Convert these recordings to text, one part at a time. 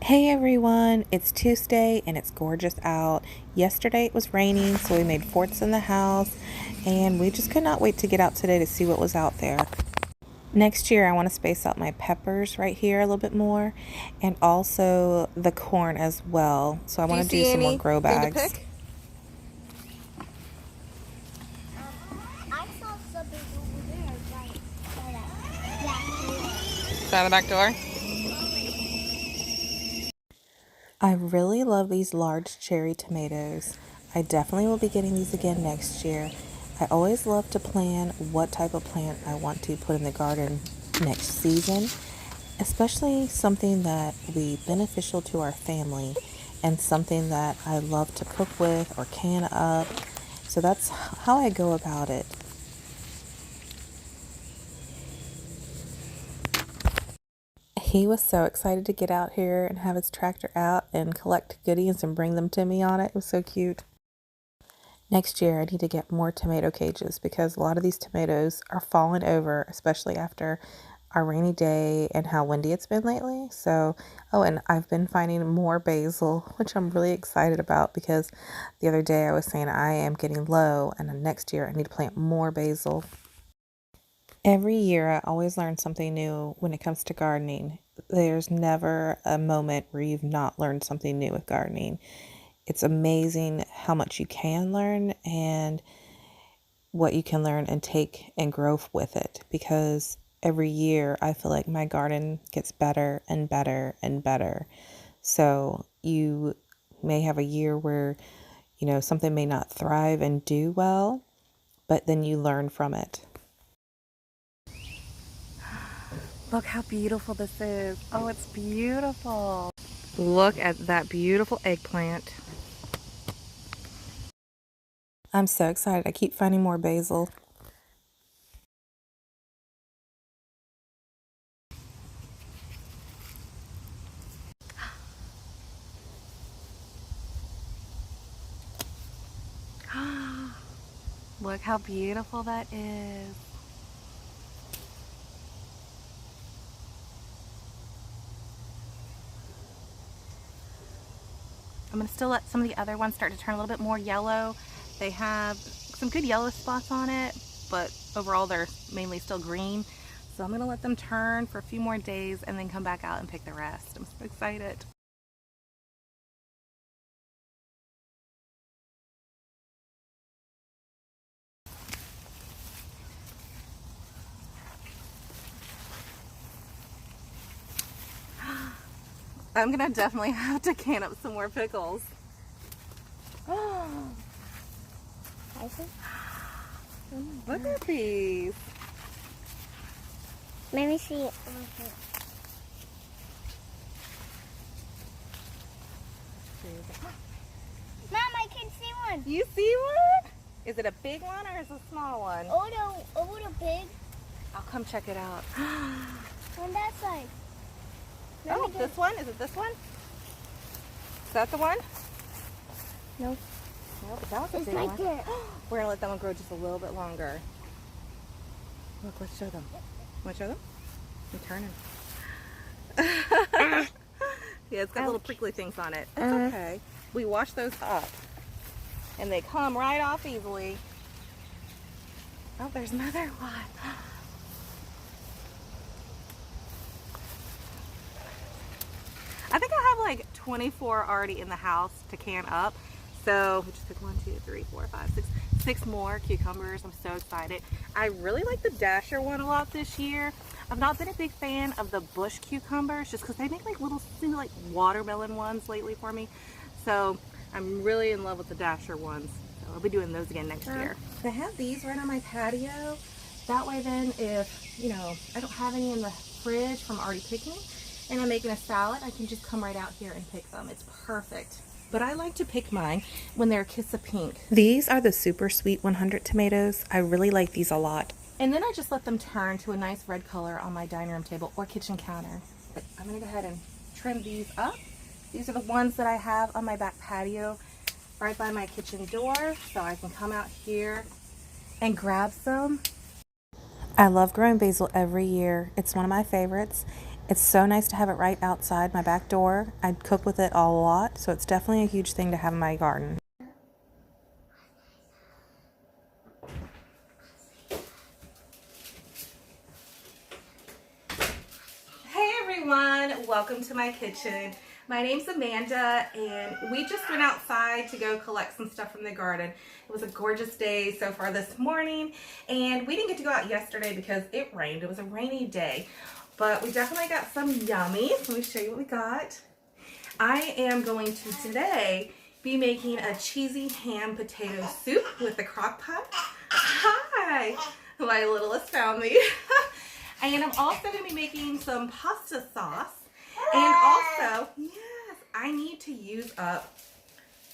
Hey everyone, it's Tuesday and it's gorgeous out. Yesterday it was raining, so we made forts in the house and we just could not wait to get out today to see what was out there. Next year I want to space out my peppers right here a little bit more and also the corn as well. So I want to do some more grow bags. I saw something over there. Is that the back door? I really love these large cherry tomatoes. I definitely will be getting these again next year. I always love to plan what type of plant I want to put in the garden next season, especially something that will be beneficial to our family and something that I love to cook with or can up. So that's how I go about it. He was so excited to get out here and have his tractor out and collect goodies and bring them to me on it. It was so cute. Next year, I need to get more tomato cages because a lot of these tomatoes are falling over, especially after our rainy day and how windy it's been lately. So, oh, and I've been finding more basil, which I'm really excited about because the other day I was saying I am getting low and then next year I need to plant more basil. Every year, I always learn something new when it comes to gardening. There's never a moment where you've not learned something new with gardening. It's amazing how much you can learn and what you can learn and take and grow with it, because every year I feel like my garden gets better and better and better. So you may have a year where, something may not thrive and do well, but then you learn from it. Look how beautiful this is. Oh, it's beautiful. Look at that beautiful eggplant. I'm so excited. I keep finding more basil. Look how beautiful that is. I'm going to still let some of the other ones start to turn a little bit more yellow. They have some good yellow spots on it, but overall they're mainly still green. So I'm going to let them turn for a few more days and then come back out and pick the rest. I'm so excited. I'm going to definitely have to can up some more pickles. Look at these. Let me see. Mom, I can see one. You see one? Is it a big one or is it a small one? Oh, no, big. I'll come check it out. On that side. Oh, this one? Is it this one? Is that the one? No. No, but that was a It's big right one. there. We're going to let that one grow just a little bit longer. Look, let's show them. Want to show them? I'm turning. Yeah, it's got little prickly things on it. It's okay. We wash those up. And they come right off easily. Oh, there's another one. I think I have like 24 already in the house to can up. So we just took 1, 2, 3, 4, 5, 6 more cucumbers. I'm so excited. I really like the Dasher one a lot this year. I've not been a big fan of the bush cucumbers just because they make like little, like watermelon ones lately for me. So I'm really in love with the Dasher ones. So I'll be doing those again next year. I have these right on my patio. That way then if, I don't have any in the fridge from already picking and I'm making a salad, I can just come right out here and pick them. It's perfect. But I like to pick mine when they're a kiss of pink. These are the super sweet 100 tomatoes. I really like these a lot. And then I just let them turn to a nice red color on my dining room table or kitchen counter. But I'm going to go ahead and trim these up. These are the ones that I have on my back patio right by my kitchen door, so I can come out here and grab some. I love growing basil every year. It's one of my favorites. It's so nice to have it right outside my back door. I cook with it a lot, so it's definitely a huge thing to have in my garden. Hey everyone, welcome to my kitchen. My name's Amanda, and we just went outside to go collect some stuff from the garden. It was a gorgeous day so far this morning, and we didn't get to go out yesterday because it rained. It was a rainy day, but we definitely got some yummies. Let me show you what we got. I am going to today be making a cheesy ham potato soup with the crock pot. Hi! My littlest found me. And I'm also going to be making some pasta sauce. And also, yes, I need to use up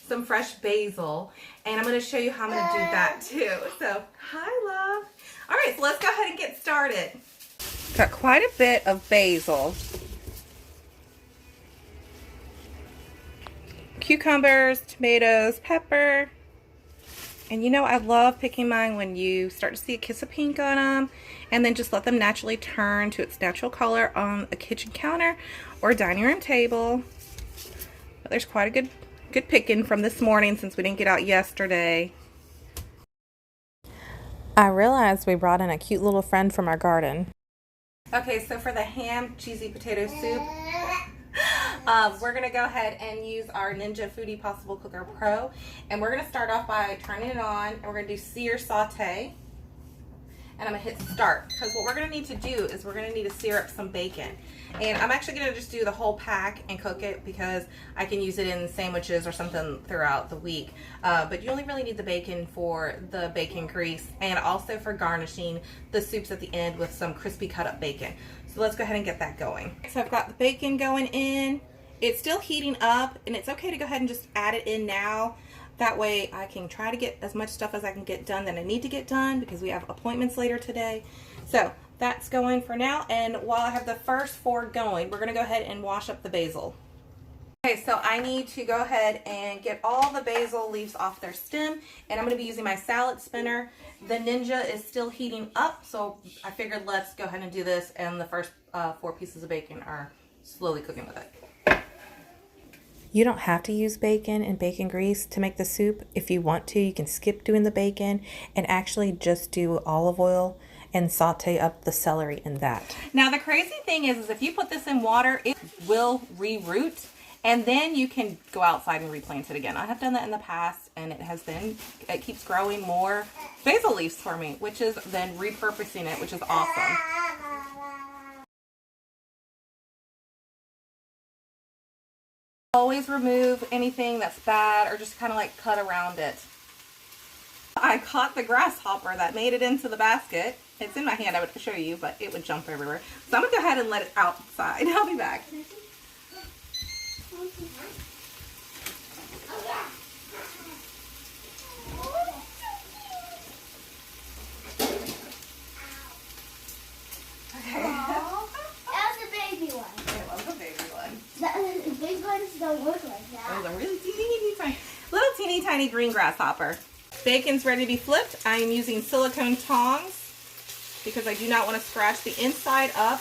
some fresh basil. And I'm going to show you how I'm going to do that too. So, hi love. All right, so let's go ahead and get started. Got quite a bit of basil. Cucumbers, tomatoes, pepper. And you know, I love picking mine when you start to see a kiss of pink on them, and then just let them naturally turn to its natural color on a kitchen counter or dining room table. But there's quite a good picking from this morning since we didn't get out yesterday. I realized we brought in a cute little friend from our garden. Okay, so for the ham cheesy potato soup, we're going to go ahead and use our Ninja Foodi Possible Cooker Pro. And we're going to start off by turning it on, and we're going to do sear saute. And I'm going to hit start, because what we're going to need to do is we're going to need to sear up some bacon. And I'm actually going to just do the whole pack and cook it because I can use it in sandwiches or something throughout the week. But you only really need the bacon for the bacon grease and also for garnishing the soups at the end with some crispy cut up bacon. So let's go ahead and get that going. So I've got the bacon going in. It's still heating up, and it's okay to go ahead and just add it in now. That way I can try to get as much stuff as I can get done that I need to get done because we have appointments later today. So that's going for now, and while I have the first four going, we're going to go ahead and wash up the basil. Okay, so I need to go ahead and get all the basil leaves off their stem, and I'm going to be using my salad spinner. The Ninja is still heating up, so I figured let's go ahead and do this, and the first 4 pieces of bacon are slowly cooking with it. You don't have to use bacon and bacon grease to make the soup. If you want to, you can skip doing the bacon and actually just do olive oil and saute up the celery in that. Now the crazy thing is if you put this in water, it will re-root, and then you can go outside and replant it again. I have done that in the past, and it keeps growing more basil leaves for me, which is then repurposing it, which is awesome. Always remove anything that's bad or just kind of like cut around it. I caught the grasshopper that made it into the basket. It's in my hand, I would show you, but it would jump everywhere. So I'm going to go ahead and let it outside. I'll be back. The big ones don't look like that. Those are really teeny tiny, little teeny tiny green grasshopper. Bacon's ready to be flipped. I am using silicone tongs because I do not want to scratch the inside up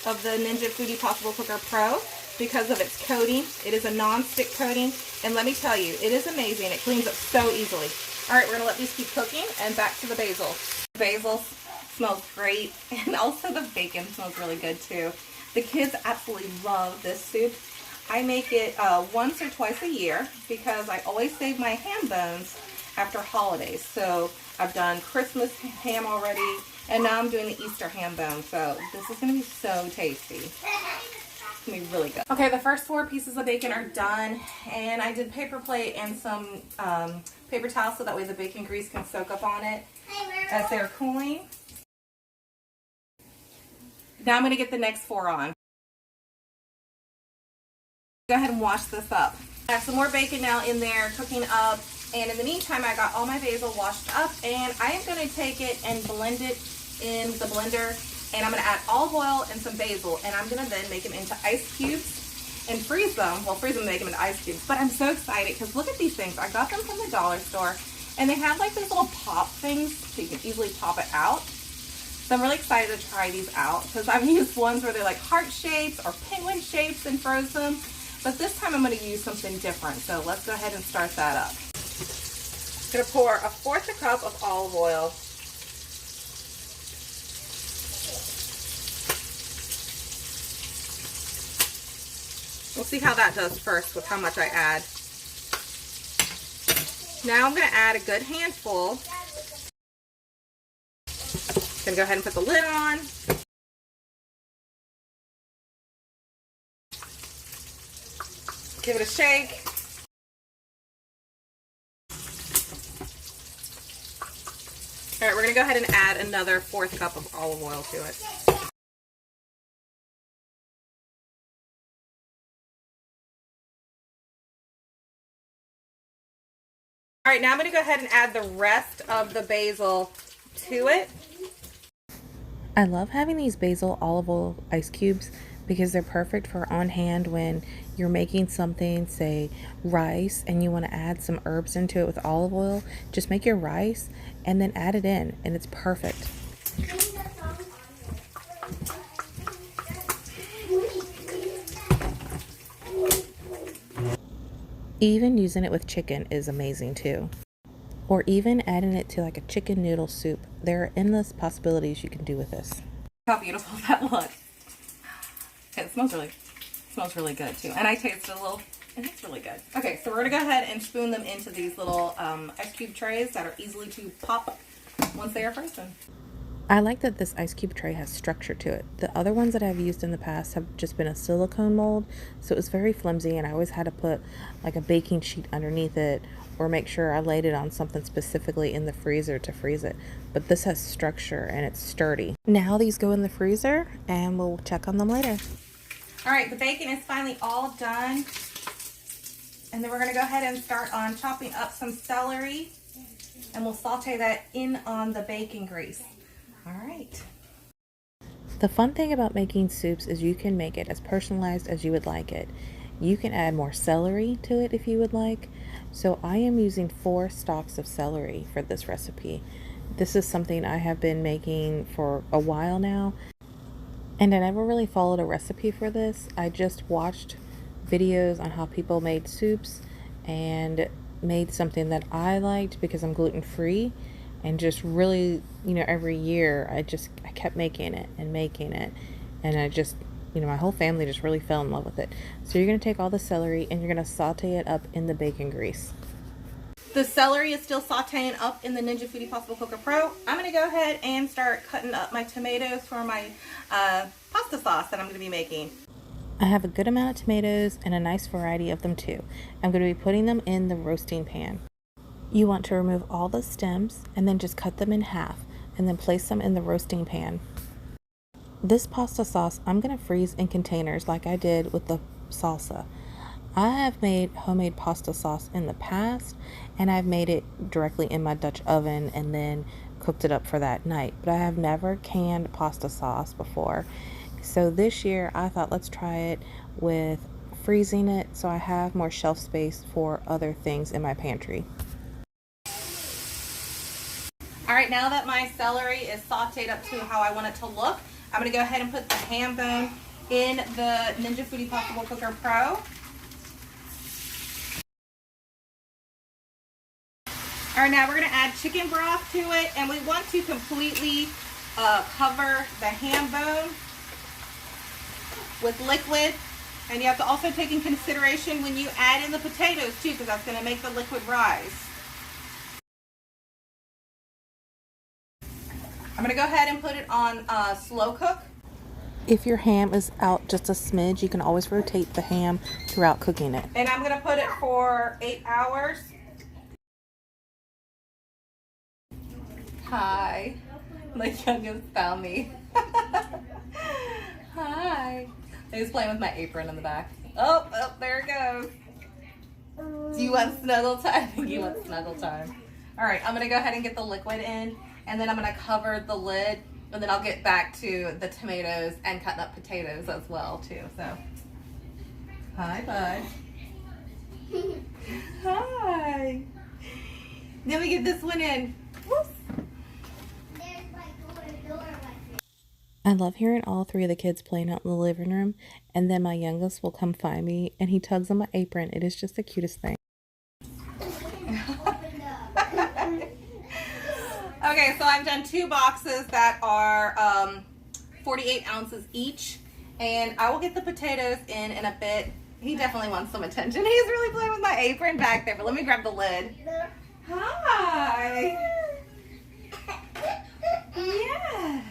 of the Ninja Foodi Possible Cooker Pro because of its coating. It is a non-stick coating, and let me tell you, it is amazing. It cleans up so easily. All right, we're gonna let these keep cooking, and back to the basil. Basil smells great, and also the bacon smells really good too. The kids absolutely love this soup. I make it once or twice a year because I always save my ham bones after holidays. So I've done Christmas ham already, and now I'm doing the Easter ham bone. So this is going to be so tasty. It's going to be really good. Okay, the first 4 pieces of bacon are done, and I did paper plate and some paper towel so that way the bacon grease can soak up on it as they're cooling. Now I'm going to get the next 4 on. Go ahead and wash this up. I have some more bacon now in there cooking up, and in the meantime I got all my basil washed up, and I am going to take it and blend it in the blender, and I'm going to add olive oil and some basil, and I'm going to then make them into ice cubes and freeze them. Well, freeze them and make them into ice cubes, but I'm so excited because look at these things. I got them from the dollar store, and they have like these little pop things so you can easily pop it out. So I'm really excited to try these out because I've used ones where they're like heart shapes or penguin shapes and froze them. But this time I'm going to use something different. So let's go ahead and start that up. I'm going to pour 1/4 cup of olive oil. We'll see how that does first with how much I add. Now I'm going to add a good handful. Gonna go ahead and put the lid on. Give it a shake. All right, we're gonna go ahead and add another 1/4 cup of olive oil to it. All right, now I'm gonna go ahead and add the rest of the basil to it. I love having these basil olive oil ice cubes because they're perfect for on hand when you're making something, say rice, and you want to add some herbs into it with olive oil. Just make your rice and then add it in, and it's perfect. Even using it with chicken is amazing too. Or even adding it to like a chicken noodle soup. There are endless possibilities you can do with this. How beautiful that looks. It smells really good too. And I tasted a little, and it's really good. Okay, so we're gonna go ahead and spoon them into these little ice cube trays that are easily to pop once they are frozen. I like that this ice cube tray has structure to it. The other ones that I've used in the past have just been a silicone mold, so it was very flimsy, and I always had to put like a baking sheet underneath it or make sure I laid it on something specifically in the freezer to freeze it. But this has structure and it's sturdy. Now these go in the freezer and we'll check on them later. All right, the bacon is finally all done. And then we're gonna go ahead and start on chopping up some celery, and we'll saute that in on the bacon grease. All right. The fun thing about making soups is you can make it as personalized as you would like it. You can add more celery to it if you would like. So I am using 4 stalks of celery for this recipe. This is something I have been making for a while now, and I never really followed a recipe for this. I just watched videos on how people made soups and made something that I liked because I'm gluten-free. And just really, every year I kept making it, and I just, my whole family just really fell in love with it. So you're going to take all the celery and you're going to saute it up in the bacon grease. The celery is still sauteing up in the Ninja Foodi Possible Cooker Pro. I'm going to go ahead and start cutting up my tomatoes for my pasta sauce that I'm going to be making. I have a good amount of tomatoes and a nice variety of them too. I'm going to be putting them in the roasting pan. You want to remove all the stems and then just cut them in half and then place them in the roasting pan. This pasta sauce I'm going to freeze in containers like I did with the salsa. I have made homemade pasta sauce in the past, and I've made it directly in my Dutch oven and then cooked it up for that night. But I have never canned pasta sauce before. So this year I thought let's try it with freezing it so I have more shelf space for other things in my pantry. All right, now that my celery is sauteed up to how I want it to look, I'm gonna go ahead and put the ham bone in the Ninja Foodi Possible Cooker Pro. All right, now we're gonna add chicken broth to it, and we want to completely cover the ham bone with liquid. And you have to also take in consideration when you add in the potatoes too, because that's gonna make the liquid rise. I'm going to go ahead and put it on slow cook. If your ham is out just a smidge, you can always rotate the ham throughout cooking it. And I'm going to put it for 8 hours. Hi. My youngest found me. Hi. He's playing with my apron in the back. Oh, there it goes. Do you want snuggle time? You want snuggle time. All right, I'm going to go ahead and get the liquid in. And then I'm going to cover the lid, and then I'll get back to the tomatoes and cutting up potatoes as well too. So, hi bud. Hi. Then we get this one in. Whoops. There's like a door like I love hearing all three of the kids playing out in the living room, and then my youngest will come find me and he tugs on my apron. It is just the cutest thing. Okay, so I've done 2 boxes that are 48 ounces each, and I will get the potatoes in a bit. He definitely wants some attention. He's really playing with my apron back there, but let me grab the lid. Hi. Yeah.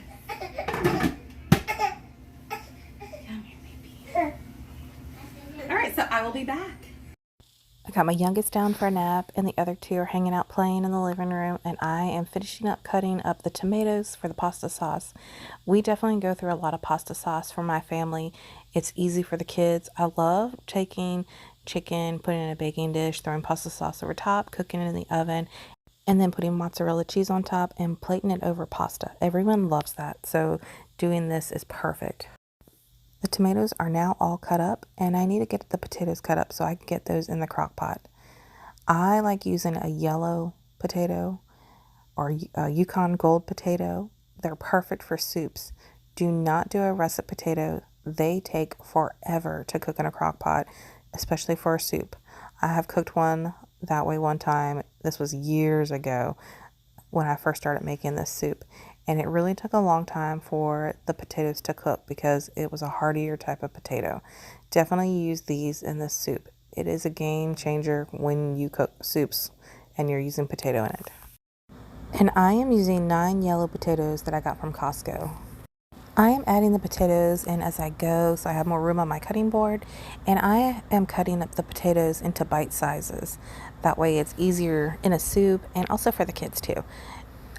Come here, baby. All right, so I will be back. I got my youngest down for a nap, and the other 2 are hanging out playing in the living room, and I am finishing up cutting up the tomatoes for the pasta sauce. We definitely go through a lot of pasta sauce for my family. It's easy for the kids. I love taking chicken, putting it in a baking dish, throwing pasta sauce over top, cooking it in the oven, and then putting mozzarella cheese on top and plating it over pasta. Everyone loves that, so doing this is perfect. The tomatoes are now all cut up, and I need to get the potatoes cut up so I can get those in the crock pot. I like using a yellow potato or a Yukon Gold potato. They're perfect for soups. Do not do a russet potato. They take forever to cook in a crock pot, especially for a soup. I have cooked one that way one time. This was years ago when I first started making this soup. And it really took a long time for the potatoes to cook because it was a heartier type of potato. Definitely use these in this soup. It is a game changer when you cook soups and you're using potato in it. And I am using 9 yellow potatoes that I got from Costco. I am adding the potatoes in as I go so I have more room on my cutting board, and I am cutting up the potatoes into bite sizes. That way it's easier in a soup and also for the kids too.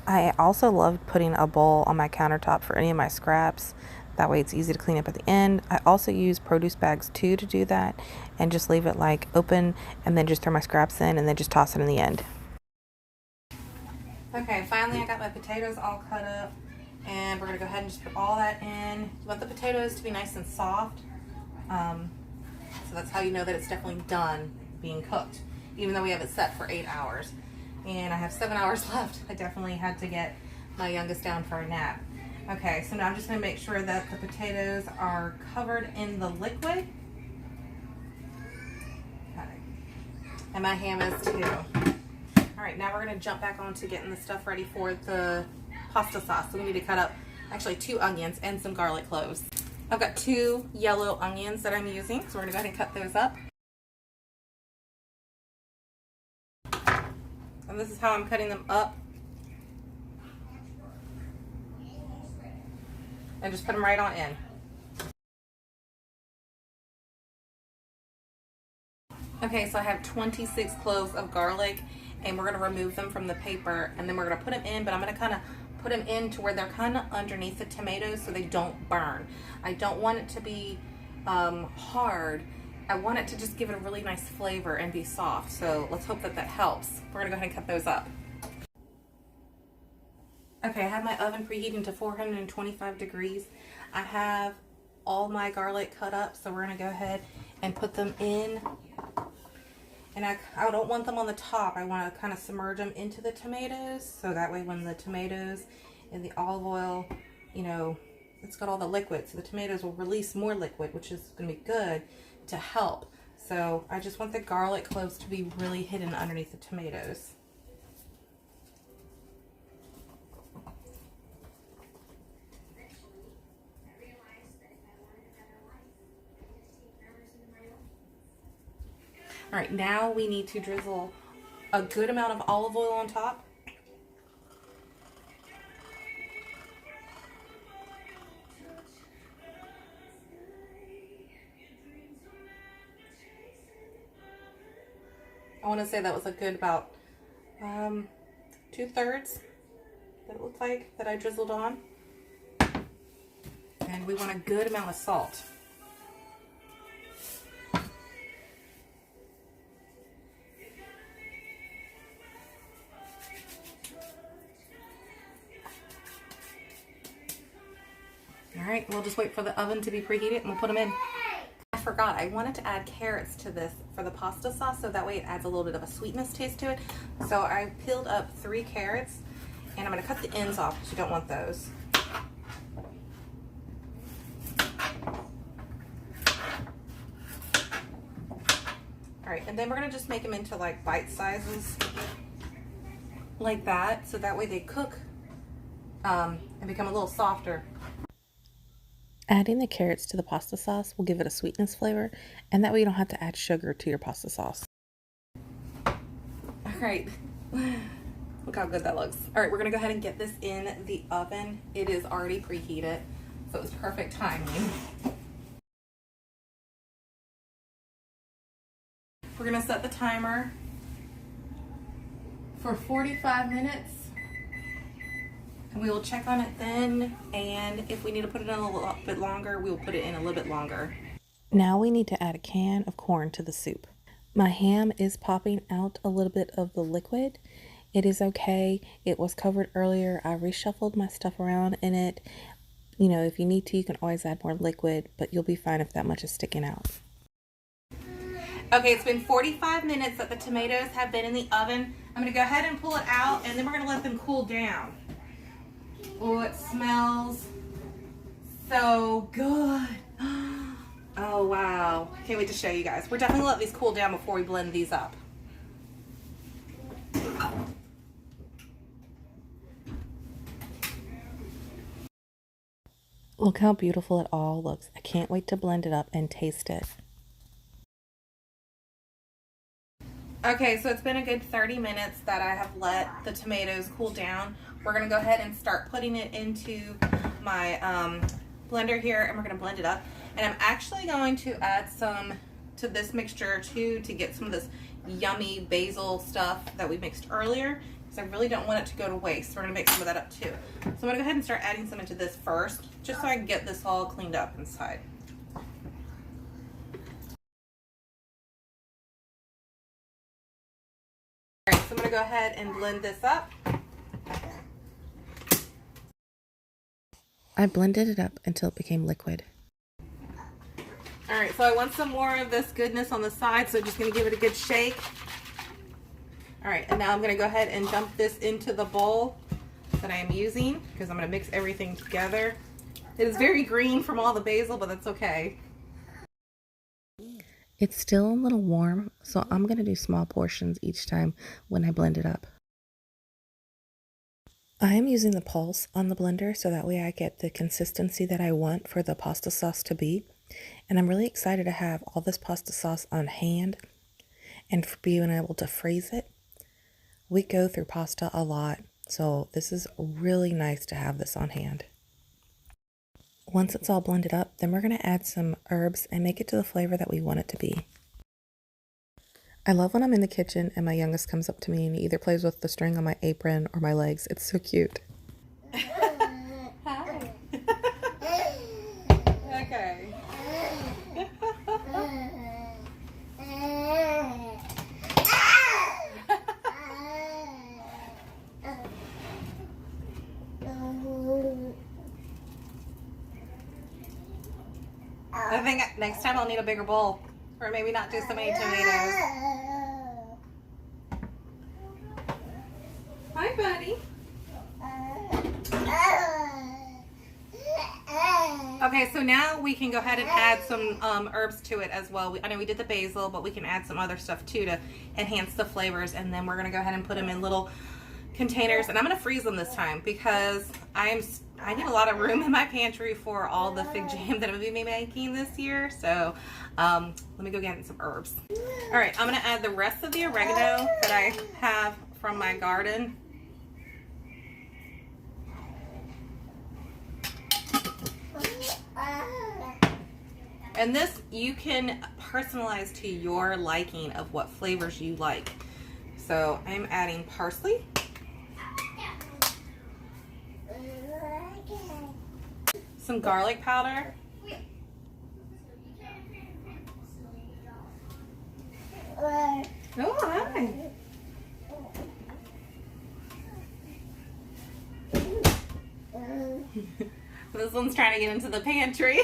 I also love putting a bowl on my countertop for any of my scraps. That way it's easy to clean up at the end. I also use produce bags too to do that and just leave it like open and then just throw my scraps in and then just toss it in the end. Okay, finally I got my potatoes all cut up, and we're going to go ahead and just put all that in. You want the potatoes to be nice and soft, so that's how you know that it's definitely done being cooked, even though we have it set for 8 hours. And I have 7 hours left. I definitely had to get my youngest down for a nap. Okay, so now I'm just going to make sure that the potatoes are covered in the liquid. Okay. And my ham is too. All right, now we're going to jump back on to getting the stuff ready for the pasta sauce. So we need to cut up actually 2 onions and some garlic cloves. I've got 2 yellow onions that I'm using, so we're going to go ahead and cut those up. And this is how I'm cutting them up. And just put them right on in. Okay, so I have 26 cloves of garlic, and we're going to remove them from the paper, and then we're going to put them in, but I'm going to kind of put them in to where they're kind of underneath the tomatoes so they don't burn. I don't want it to be hard. I want it to just give it a really nice flavor and be soft. So let's hope that that helps. We're gonna go ahead and cut those up. Okay, I have my oven preheating to 425 degrees. I have all my garlic cut up, so we're gonna go ahead and put them in. And I don't want them on the top. I want to kind of submerge them into the tomatoes, so that way when the tomatoes and the olive oil, you know, it's got all the liquid, so the tomatoes will release more liquid, which is going to be good to help. So I just want the garlic cloves to be really hidden underneath the tomatoes. All right, now we need to drizzle a good amount of olive oil on top. I want to say that was a good about 2/3 that it looked like that I drizzled on. And we want a good amount of salt. All right, we'll just wait for the oven to be preheated and we'll put them in. I forgot, I wanted to add carrots to this for the pasta sauce, so that way it adds a little bit of a sweetness taste to it. So I peeled up 3 carrots, and I'm gonna cut the ends off because you don't want those. All right, and then we're gonna just make them into like bite sizes like that, so that way they cook and become a little softer. Adding the carrots to the pasta sauce will give it a sweetness flavor, and that way you don't have to add sugar to your pasta sauce. All right, look how good that looks. All right, we're gonna go ahead and get this in the oven. It is already preheated, so it was perfect timing. We're gonna set the timer for 45 minutes. And we will check on it then, and if we need to put it in a little bit longer, we will put it in a little bit longer. Now we need to add a can of corn to the soup. My ham is popping out a little bit of the liquid. It is okay. It was covered earlier. I reshuffled my stuff around in it. You know, if you need to, you can always add more liquid, but you'll be fine if that much is sticking out. Okay, it's been 45 minutes that the tomatoes have been in the oven. I'm gonna go ahead and pull it out, and then we're gonna let them cool down. Oh, it smells so good. Oh, wow. Can't wait to show you guys. We're definitely gonna let these cool down before we blend these up. Look how beautiful it all looks. I can't wait to blend it up and taste it. Okay, so it's been a good 30 minutes that I have let the tomatoes cool down. We're gonna go ahead and start putting it into my blender here, and we're gonna blend it up. And I'm actually going to add some to this mixture too, to get some of this yummy basil stuff that we mixed earlier, because I really don't want it to go to waste. We're gonna make some of that up too. So I'm gonna go ahead and start adding some into this first, just so I can get this all cleaned up inside. All right, so I'm gonna go ahead and blend this up. I blended it up until it became liquid. All right, so I want some more of this goodness on the side, so I'm just gonna give it a good shake. All right, and now I'm gonna go ahead and dump this into the bowl that I am using, because I'm gonna mix everything together. It is very green from all the basil, but that's okay. It's still a little warm, so I'm gonna do small portions each time when I blend it up. I am using the pulse on the blender, so that way I get the consistency that I want for the pasta sauce to be. And I'm really excited to have all this pasta sauce on hand and for being able to freeze it. We go through pasta a lot, so this is really nice to have this on hand. Once it's all blended up, then we're going to add some herbs and make it to the flavor that we want it to be. I love when I'm in the kitchen and my youngest comes up to me and he either plays with the string on my apron or my legs. It's so cute. Hi. Okay. I think next time I'll need a bigger bowl, or maybe not do so many tomatoes. Hi, buddy. Okay, so now we can go ahead and add some herbs to it as well. I know we did the basil, but we can add some other stuff too to enhance the flavors. And then we're gonna go ahead and put them in little containers, and I'm gonna freeze them this time because I need a lot of room in my pantry for all the fig jam that I'm gonna be making this year. So let me go get some herbs. All right, I'm gonna add the rest of the oregano that I have from my garden. And this you can personalize to your liking of what flavors you like. So I'm adding parsley. Some garlic powder. Oh, hi. This one's trying to get into the pantry.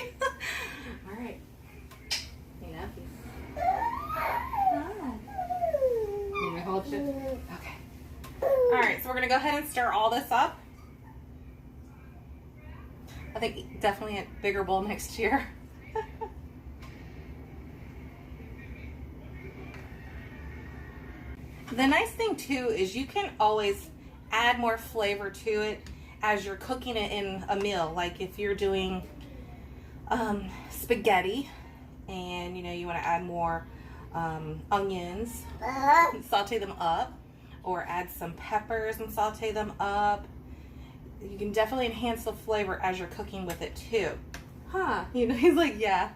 All right. Enough. Need me to hold you? Okay. All right, so we're gonna go ahead and stir all this up. I think definitely a bigger bowl next year. The nice thing too is you can always add more flavor to it as you're cooking it in a meal. Like if you're doing spaghetti and you want to add more onions, saute them up, or add some peppers and saute them up. You can definitely enhance the flavor as you're cooking with it too. He's like, yeah.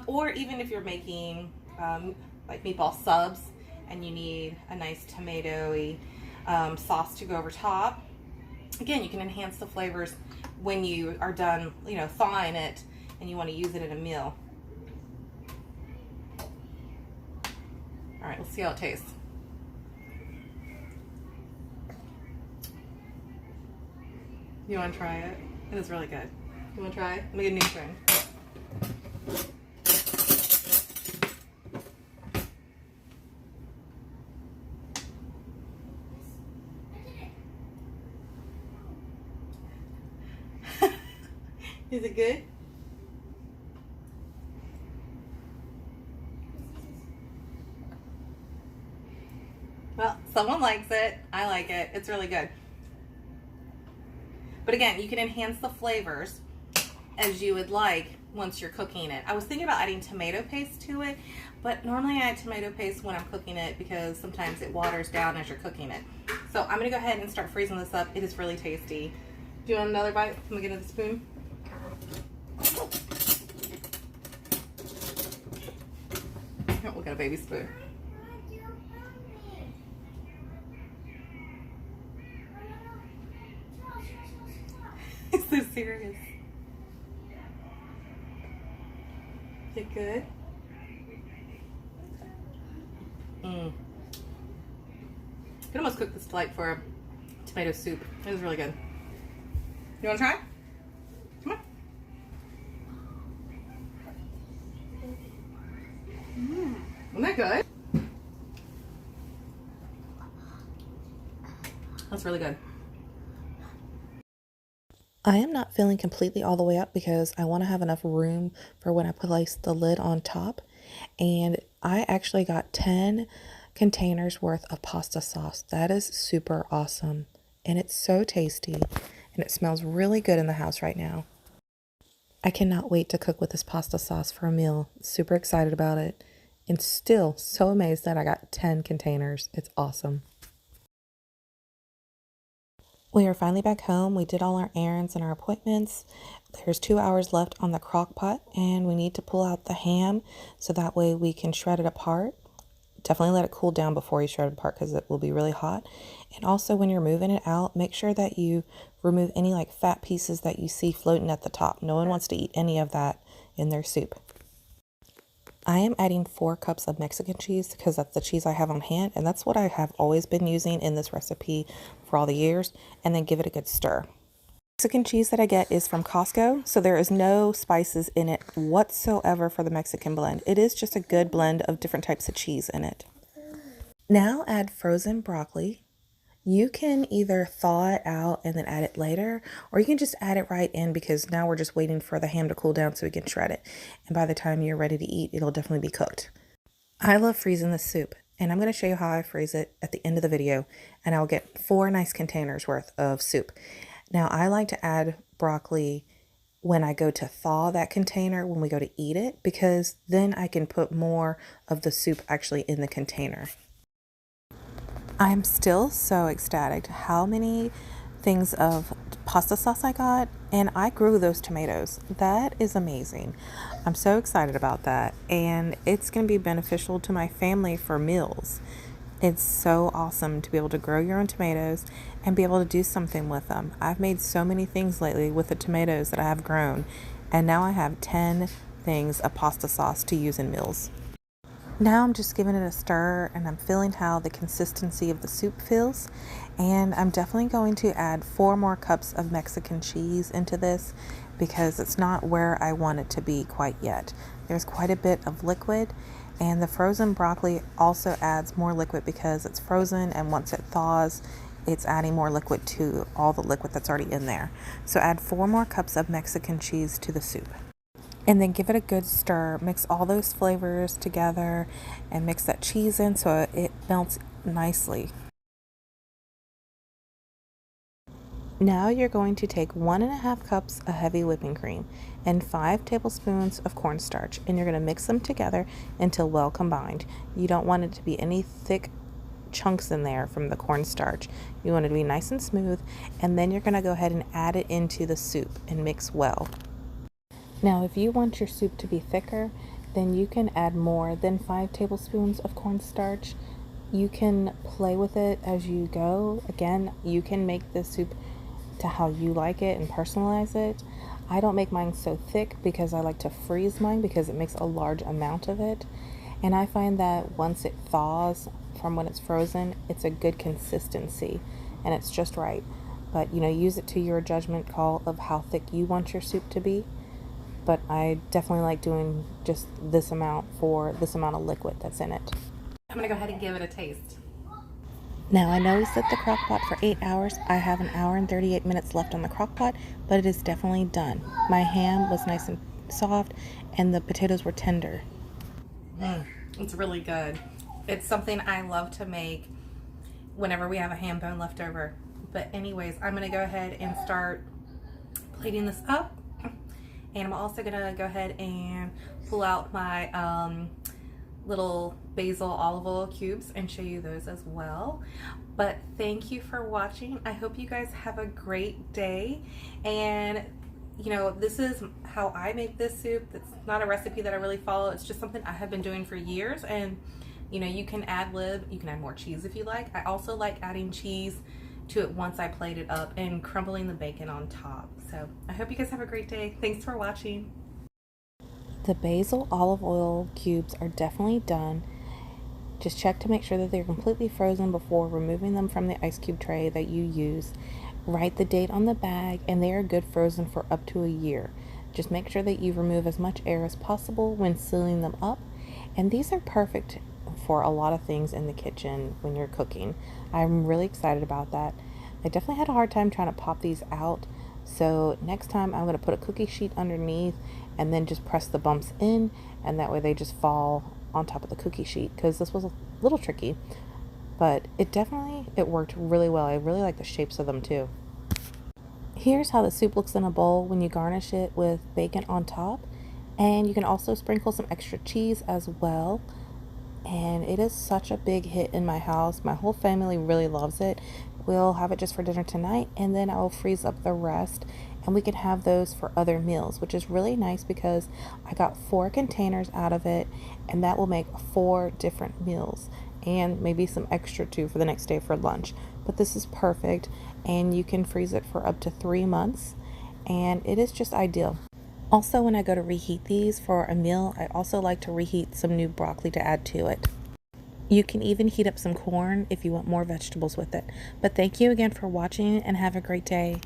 Or even if you're making like meatball subs and you need a nice tomatoey sauce to go over top. Again, you can enhance the flavors when you are done, thawing it and you want to use it in a meal. All right, let's see how it tastes. You want to try it? It is really good. You want to try it? Let me get a new spoon. Is it good? Well, someone likes it. I like it. It's really good. But again, you can enhance the flavors as you would like once you're cooking it. I was thinking about adding tomato paste to it, but normally I add tomato paste when I'm cooking it because sometimes it waters down as you're cooking it. So I'm going to go ahead and start freezing this up. It is really tasty. Do you want another bite? Let me get another spoon. Oh, we got a baby spoon. It's so serious. Is it good? You can almost cook this like for a tomato soup. It is really good. You want to try? Come on. Isn't that good? That's really good. I am not filling completely all the way up because I want to have enough room for when I place the lid on top. And I actually got 10 containers worth of pasta sauce. That is super awesome. And it's so tasty. And it smells really good in the house right now. I cannot wait to cook with this pasta sauce for a meal. Super excited about it. And still so amazed that I got 10 containers. It's awesome. We are finally back home. We did all our errands and our appointments. There's 2 hours left on the crock pot and we need to pull out the ham so that way we can shred it apart. Definitely let it cool down before you shred it apart because it will be really hot. And also when you're moving it out, make sure that you remove any like fat pieces that you see floating at the top. No one wants to eat any of that in their soup. I am adding 4 cups of Mexican cheese because that's the cheese I have on hand, and that's what I have always been using in this recipe for all the years, and then give it a good stir. Mexican cheese that I get is from Costco, so there is no spices in it whatsoever for the Mexican blend. It is just a good blend of different types of cheese in it. Now add frozen broccoli. You can either thaw it out and then add it later, or you can just add it right in because now we're just waiting for the ham to cool down so we can shred it. And by the time you're ready to eat, it'll definitely be cooked. I love freezing this soup, and I'm going to show you how I freeze it at the end of the video, and I'll get 4 nice containers worth of soup. Now, I like to add broccoli when I go to thaw that container when we go to eat it, because then I can put more of the soup actually in the container. I'm still so ecstatic how many things of pasta sauce I got, and I grew those tomatoes. That is amazing. I'm so excited about that, and it's going to be beneficial to my family for meals. It's so awesome to be able to grow your own tomatoes and be able to do something with them. I've made so many things lately with the tomatoes that I have grown, and now I have 10 things of pasta sauce to use in meals. Now I'm just giving it a stir and I'm feeling how the consistency of the soup feels, and I'm definitely going to add 4 more cups of Mexican cheese into this because it's not where I want it to be quite yet. There's quite a bit of liquid, and the frozen broccoli also adds more liquid because it's frozen, and once it thaws it's adding more liquid to all the liquid that's already in there. So add 4 more cups of Mexican cheese to the soup. And then give it a good stir. Mix all those flavors together and mix that cheese in so it melts nicely. Now you're going to take 1.5 cups of heavy whipping cream and 5 tablespoons of cornstarch, and you're going to mix them together until well combined. You don't want it to be any thick chunks in there from the cornstarch. You want it to be nice and smooth, and then you're going to go ahead and add it into the soup and mix well. Now, if you want your soup to be thicker, then you can add more than 5 tablespoons of cornstarch. You can play with it as you go. Again, you can make the soup to how you like it and personalize it. I don't make mine so thick because I like to freeze mine because it makes a large amount of it. And I find that once it thaws from when it's frozen, it's a good consistency and it's just right. But use it to your judgment call of how thick you want your soup to be. But I definitely like doing just this amount for this amount of liquid that's in it. I'm gonna go ahead and give it a taste. Now, I know we set the crock pot for 8 hours. I have 1 hour and 38 minutes left on the crock pot, but it is definitely done. My ham was nice and soft, and the potatoes were tender. It's really good. It's something I love to make whenever we have a ham bone left over. But anyways, I'm going to go ahead and start plating this up. And I'm also going to go ahead and pull out my little basil olive oil cubes and show you those as well. But thank you for watching. I hope you guys have a great day. And this is how I make this soup. It's not a recipe that I really follow. It's just something I have been doing for years. And you can ad-lib, you can add more cheese if you like. I also like adding cheese to it once I plate it up and crumbling the bacon on top. So I hope you guys have a great day. Thanks for watching. The basil olive oil cubes are definitely done. Just check to make sure that they're completely frozen before removing them from the ice cube tray that you use. Write the date on the bag, and they are good frozen for up to a year. Just make sure that you remove as much air as possible when sealing them up. And these are perfect for a lot of things in the kitchen when you're cooking. I'm really excited about that. I definitely had a hard time trying to pop these out. So next time I'm going to put a cookie sheet underneath and then just press the bumps in, and that way they just fall on top of the cookie sheet, because this was a little tricky, but it worked really well. I really like the shapes of them too. Here's how the soup looks in a bowl when you garnish it with bacon on top, and you can also sprinkle some extra cheese as well. And it is such a big hit in my house. My whole family really loves it. We'll have it just for dinner tonight, and then I'll freeze up the rest, and we can have those for other meals, which is really nice because I got 4 containers out of it, and that will make 4 different meals and maybe some extra too for the next day for lunch. But this is perfect, and you can freeze it for up to 3 months, and it is just ideal. Also, when I go to reheat these for a meal, I also like to reheat some new broccoli to add to it. You can even heat up some corn if you want more vegetables with it. But thank you again for watching, and have a great day.